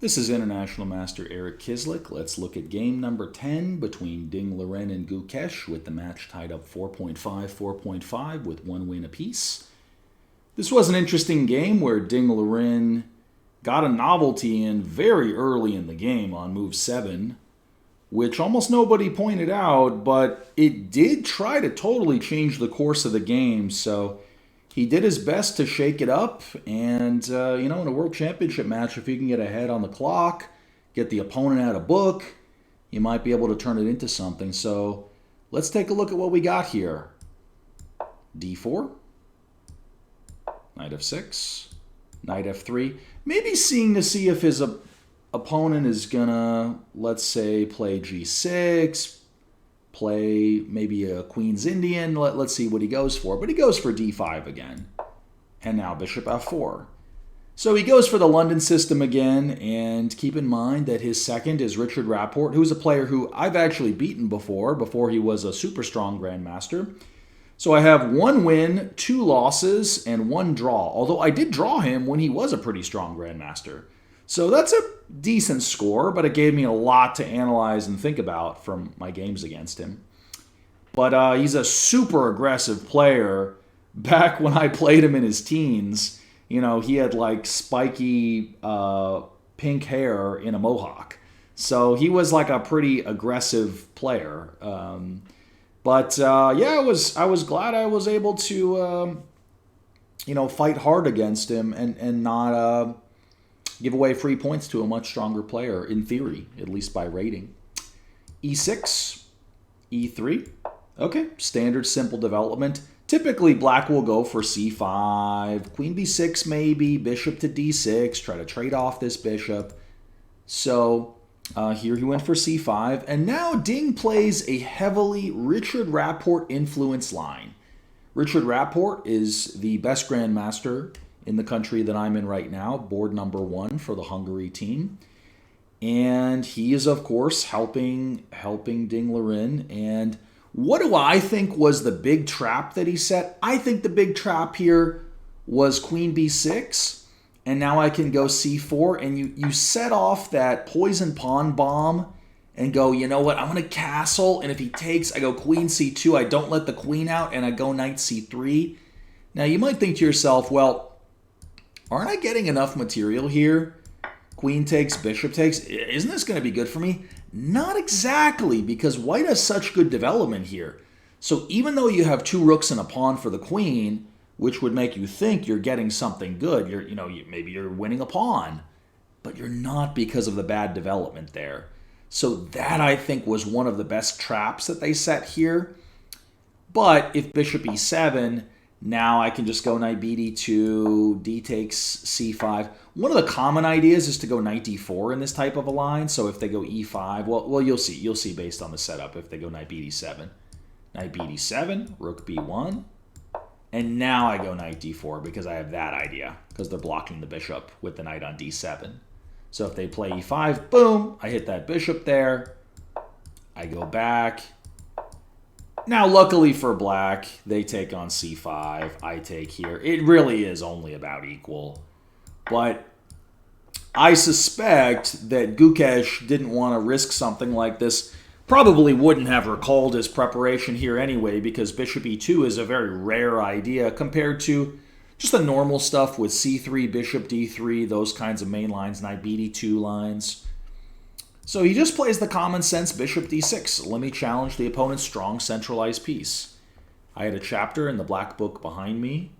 This is International Master Eric Kislik. Let's look at game number 10 between Ding Liren and Gukesh, with the match tied up 4.5, 4.5 with one win apiece. This was an interesting game where Ding Liren got a novelty in very early in the game on move 7, which almost nobody pointed out, but it did try to totally change the course of the game, so he did his best to shake it up. And, in a World Championship match, if you can get ahead on the clock, get the opponent out of book, you might be able to turn it into something. So let's take a look at what we got here. D4, knight f6, knight f3. Maybe seeing to see if his opponent is going to, let's say, play g6, play maybe a Queen's Indian. Let's see what he goes for. But he goes for d5 again. And now bishop f4. So he goes for the London system again. And keep in mind that his second is Richard Rapport, who's a player who I've actually beaten before he was a super strong grandmaster. So I have 1 win, 2 losses, and 1 draw. Although I did draw him when he was a pretty strong grandmaster. So that's a decent score, but it gave me a lot to analyze and think about from my games against him. But he's a super aggressive player. Back when I played him in his teens, he had like spiky pink hair in a mohawk. So he was like a pretty aggressive player. I was glad I was able to, fight hard against him and not give away free points to a much stronger player, in theory, at least by rating. E6, E3. Okay, standard simple development. Typically, black will go for C5, Queen B6 maybe, bishop to D6, try to trade off this bishop. So here he went for C5, and now Ding plays a heavily Richard Rapport influence line. Richard Rapport is the best grandmaster in the country that I'm in right now, board number 1 for the Hungary team. And he is, of course, helping Ding Liren. And what do I think was the big trap that he set? I think the big trap here was Queen B6. And now I can go C4. And you set off that poison pawn bomb and go, you know what, I'm going to castle. And if he takes, I go Queen C2. I don't let the queen out, and I go Knight C3. Now, you might think to yourself, well, aren't I getting enough material here? Queen takes, bishop takes. Isn't this going to be good for me? Not exactly, because white has such good development here. So even though you have 2 rooks and a pawn for the queen, which would make you think you're getting something good, maybe you're winning a pawn, but you're not because of the bad development there. So that, I think, was one of the best traps that they set here. But if bishop e7, now I can just go knight bd2, d takes c5. One of the common ideas is to go knight d4 in this type of a line. So if they go e5, well, you'll see. You'll see based on the setup if they go knight bd7. Knight bd7, rook b1. And now I go knight d4 because I have that idea, because they're blocking the bishop with the knight on d7. So if they play e5, boom, I hit that bishop there. I go back. Now, luckily for black, they take on c5. I take here. It really is only about equal. But I suspect that Gukesh didn't want to risk something like this. Probably wouldn't have recalled his preparation here anyway, because bishop e2 is a very rare idea compared to just the normal stuff with c3, bishop d3, those kinds of main lines, knight bd2 lines. So he just plays the common sense bishop d6. Let me challenge the opponent's strong centralized piece. I had a chapter in the black book behind me,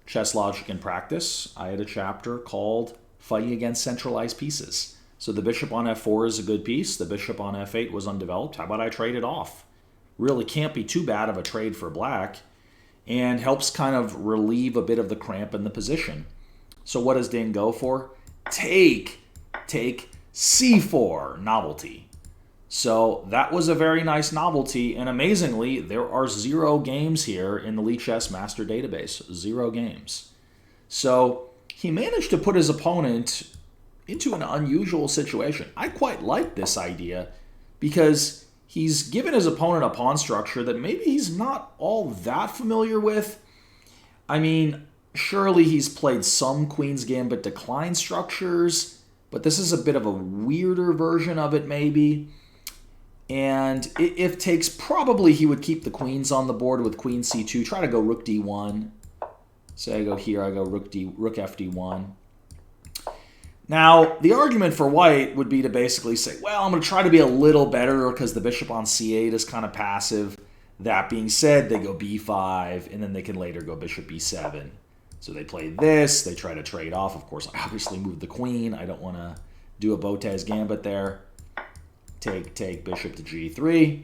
Chess Logic and Practice. I had a chapter called Fighting Against Centralized Pieces. So the bishop on f4 is a good piece. The bishop on f8 was undeveloped. How about I trade it off? Really can't be too bad of a trade for black, and helps kind of relieve a bit of the cramp in the position. So what does Ding go for? Take C4, novelty. So that was a very nice novelty, and amazingly, there are 0 games here in the Lichess Master Database. 0 games. So he managed to put his opponent into an unusual situation. I quite like this idea because he's given his opponent a pawn structure that maybe he's not all that familiar with. I mean, surely he's played some Queen's Gambit decline structures, but this is a bit of a weirder version of it maybe. And if takes, probably he would keep the queens on the board with queen c2, try to go rook d1. So I go here, I go rook f d1. Now, the argument for white would be to basically say, well, I'm going to try to be a little better because the bishop on c8 is kind of passive. That being said, they go b5, and then they can later go bishop b7. So they play this, they try to trade off. Of course, I obviously moved the queen. I don't want to do a Botez gambit there. Take bishop to g3.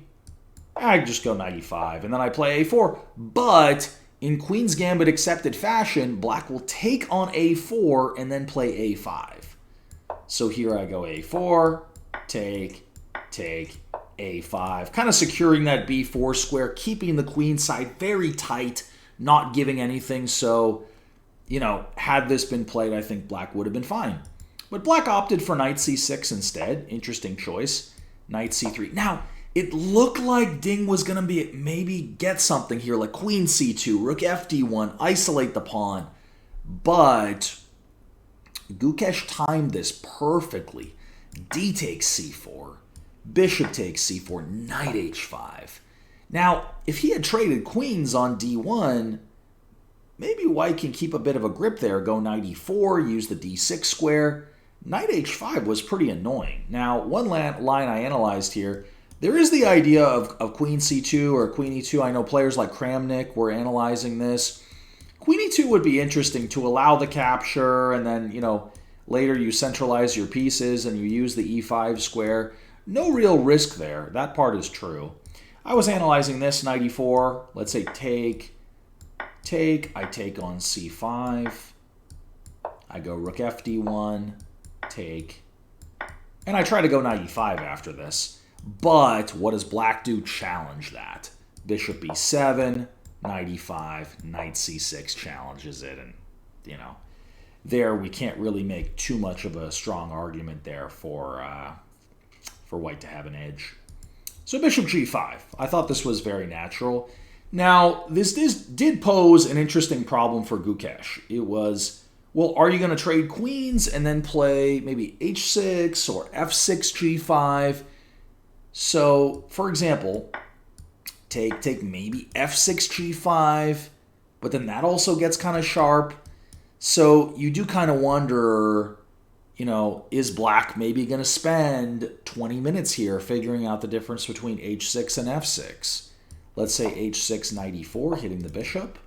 I just go knight e5, and then I play a4. But in Queen's Gambit accepted fashion, black will take on a4 and then play a5. So here I go a4, take, a5. Kind of securing that b4 square, keeping the queen side very tight, not giving anything. So, had this been played, I think black would have been fine. But black opted for knight c6 instead. Interesting choice. Knight c3. Now, it looked like Ding was going to maybe get something here, like queen c2, rook f d1, isolate the pawn. But Gukesh timed this perfectly. D takes c4, bishop takes c4, knight h5. Now, if he had traded queens on d1, maybe white can keep a bit of a grip there, go knight e4, use the d6 square. Knight h5 was pretty annoying. Now, one line I analyzed here, there is the idea of queen c2 or queen e2. I know players like Kramnik were analyzing this. Queen e2 would be interesting to allow the capture, and then, later you centralize your pieces and you use the e5 square. No real risk there. That part is true. I was analyzing this, knight e4. Let's say take. I take on c5. I go rook f d1. Take. And I try to go knight e5 after this. But what does black do? Challenge that. Bishop b7, knight e5, knight c6 challenges it. And, there we can't really make too much of a strong argument there for white to have an edge. So bishop g5. I thought this was very natural. Now, this did pose an interesting problem for Gukesh. It was, well, are you going to trade queens and then play maybe h6 or f6 g5? So, for example, take maybe f6 g5, but then that also gets kind of sharp. So you do kind of wonder, is black maybe going to spend 20 minutes here figuring out the difference between h6 and f6? Let's say h6, knight e4, hitting the bishop.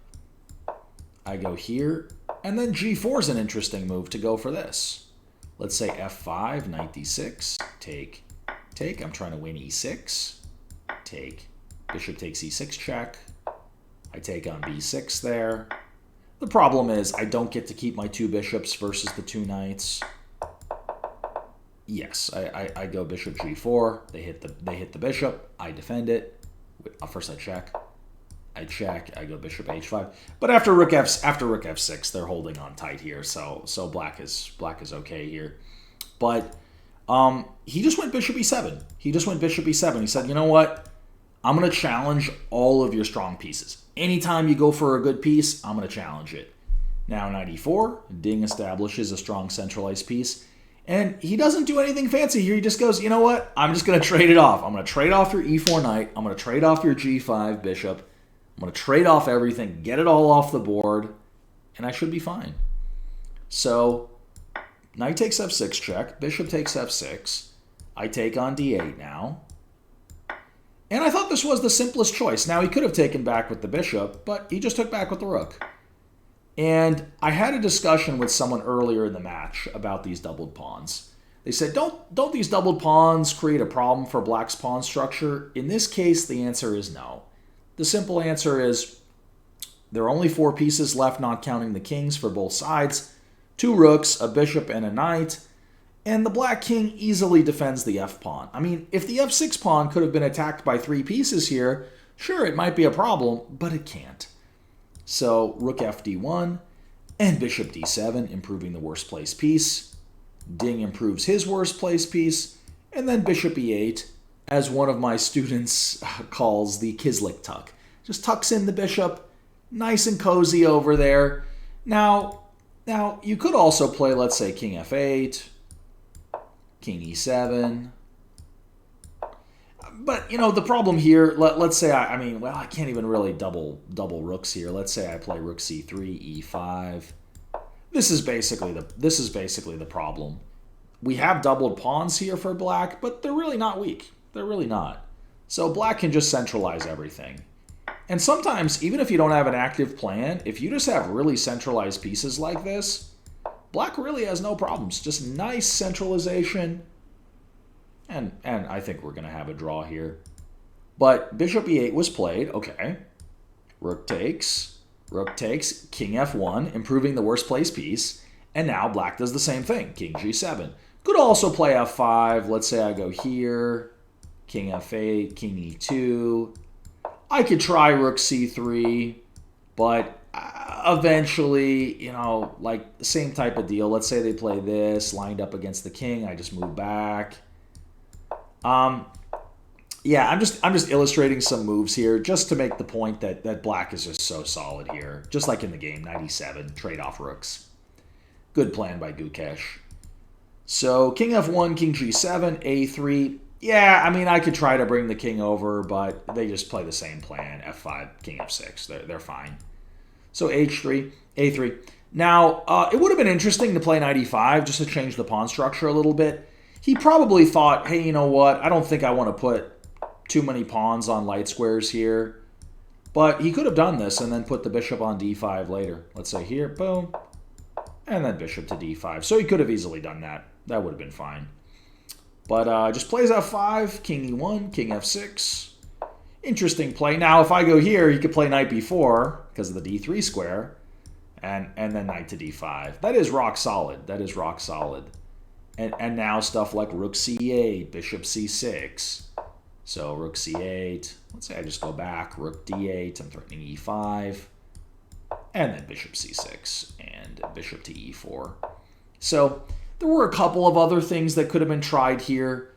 I go here, and then g4 is an interesting move to go for this. Let's say f5, knight d6, take. I'm trying to win e6, take. Bishop takes e6 check. I take on b6 there. The problem is I don't get to keep my two bishops versus the two knights. Yes, I go bishop g4. They hit the bishop. I defend it. First I check. I go bishop h5. But after rook f6, they're holding on tight here. So black is okay here. But he just went bishop e7. He said, you know what? I'm going to challenge all of your strong pieces. Anytime you go for a good piece, I'm going to challenge it. Now knight e4, Ding establishes a strong centralized piece. And he doesn't do anything fancy here. He just goes, you know what? I'm just going to trade it off. I'm going to trade off your e4 knight. I'm going to trade off your g5 bishop. I'm going to trade off everything, get it all off the board, and I should be fine. So knight takes f6 check. Bishop takes f6. I take on d8 now. And I thought this was the simplest choice. Now, he could have taken back with the bishop, but he just took back with the rook. And I had a discussion with someone earlier in the match about these doubled pawns. They said, don't these doubled pawns create a problem for black's pawn structure? In this case, the answer is no. The simple answer is there are only 4 pieces left, not counting the kings for both sides. 2 rooks, a bishop, and a knight. And the black king easily defends the f-pawn. I mean, if the f6 pawn could have been attacked by 3 pieces here, sure, it might be a problem, but it can't. So rook f d1 and bishop d7, improving the worst place piece. Ding improves his worst place piece. And then bishop e8, as one of my students calls the Kislik tuck. Just tucks in the bishop, nice and cozy over there. Now you could also play, let's say, king f8. king e7. But, the problem here, let's say, I can't even really double rooks here. Let's say I play rook c3, e5. This is basically the problem. We have doubled pawns here for black, but they're really not weak. They're really not. So black can just centralize everything. And sometimes, even if you don't have an active plan, if you just have really centralized pieces like this, black really has no problems. Just nice centralization. And I think we're going to have a draw here. But bishop e8 was played. Okay. Rook takes, king f1, improving the worst place piece. And now black does the same thing, king g7. Could also play f5. Let's say I go here, king f8, king e2. I could try rook c3, but eventually, like same type of deal. Let's say they play this, lined up against the king. I just move back. Yeah, I'm just illustrating some moves here just to make the point that black is just so solid here. Just like in the game, 97, trade off rooks. Good plan by Gukesh. So king f1, king g7, a3. Yeah, I could try to bring the king over, but they just play the same plan. f5, king f6. They're fine. So h3, a3. Now, it would have been interesting to play knight e5 just to change the pawn structure a little bit. He probably thought, hey, you know what? I don't think I want to put too many pawns on light squares here. But he could have done this and then put the bishop on d5 later. Let's say here, boom. And then bishop to d5. So he could have easily done that. That would have been fine. But just plays f5, king e1, king f6. Interesting play. Now, if I go here, he could play knight b4 because of the d3 square. And then knight to d5. That is rock solid. That is rock solid. And now stuff like rook c8, bishop c6. So rook c8. Let's say I just go back. Rook d8. I'm threatening e5. And then bishop c6 and bishop to e4. So there were a couple of other things that could have been tried here.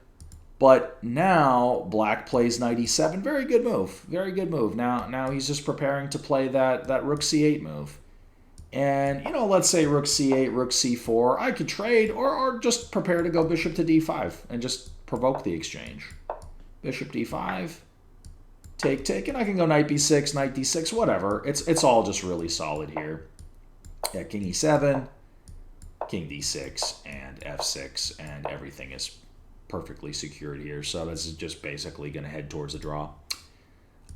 But now black plays knight e7. Very good move. Very good move. Now he's just preparing to play that rook c8 move. And, let's say rook c8, rook c4. I could trade or just prepare to go bishop to d5 and just provoke the exchange. Bishop d5. Take. And I can go knight b6, knight d6, whatever. It's all just really solid here. Yeah, king e7, king d6, and f6. And everything is perfectly secured here. So this is just basically going to head towards a draw.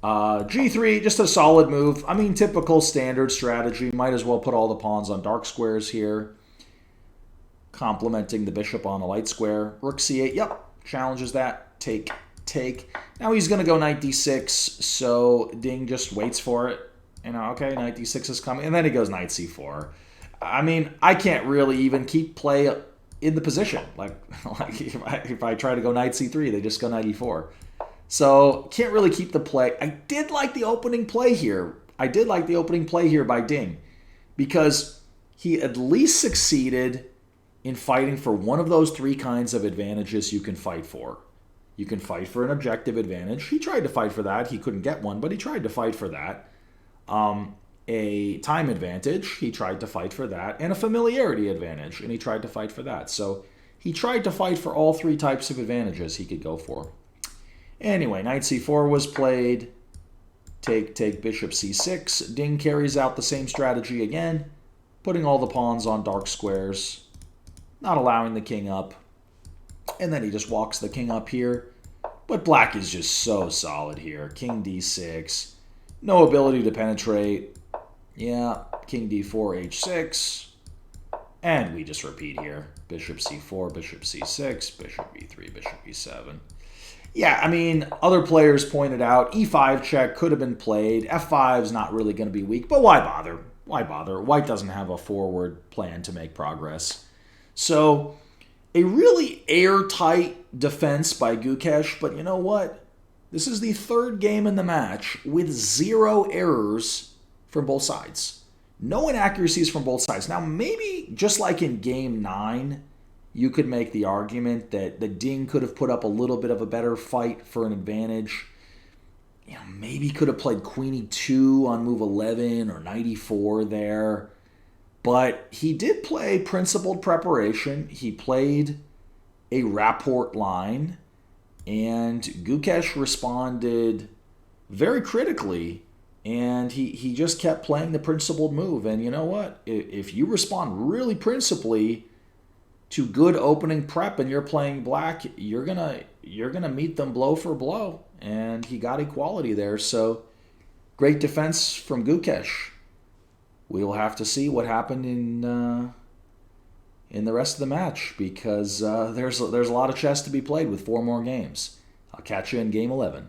G3, just a solid move. Typical standard strategy. Might as well put all the pawns on dark squares here. Complementing the bishop on a light square. Rook c8, yep, challenges that. Take. Now he's going to go knight d6, so Ding just waits for it. Okay, knight d6 is coming. And then he goes knight c4. I can't really even keep play in the position. Like if I try to go knight c3, they just go knight e4. So, can't really keep the play. I did like the opening play here. By Ding. Because he at least succeeded in fighting for one of those three kinds of advantages you can fight for. You can fight for an objective advantage. He tried to fight for that. He couldn't get one, but he tried to fight for that. A time advantage. He tried to fight for that. And a familiarity advantage. And he tried to fight for that. So, he tried to fight for all three types of advantages he could go for. Anyway, knight c4 was played. Take, bishop c6. Ding carries out the same strategy again, putting all the pawns on dark squares, not allowing the king up. And then he just walks the king up here. But black is just so solid here. King d6. No ability to penetrate. Yeah, king d4, h6. And we just repeat here. Bishop c4, bishop c6, bishop e3, bishop e7. Yeah, other players pointed out e5 check could have been played. f5 is not really going to be weak, but why bother? Why bother? White doesn't have a forward plan to make progress. So, a really airtight defense by Gukesh, but you know what? This is the third game in the match with 0 errors from both sides. No inaccuracies from both sides. Now, maybe just like in game 9, you could make the argument that the Ding could have put up a little bit of a better fight for an advantage. Maybe could have played queen e2 on move 11 or knight e4 there. But he did play principled preparation. He played a rapport line, and Gukesh responded very critically, and he just kept playing the principled move. And you know what? If you respond really principally to good opening prep and you're playing black, you're gonna meet them blow for blow. And he got equality there. So great defense from Gukesh. We'll have to see what happened in the rest of the match, because there's a lot of chess to be played with 4 more games. I'll catch you in game 11.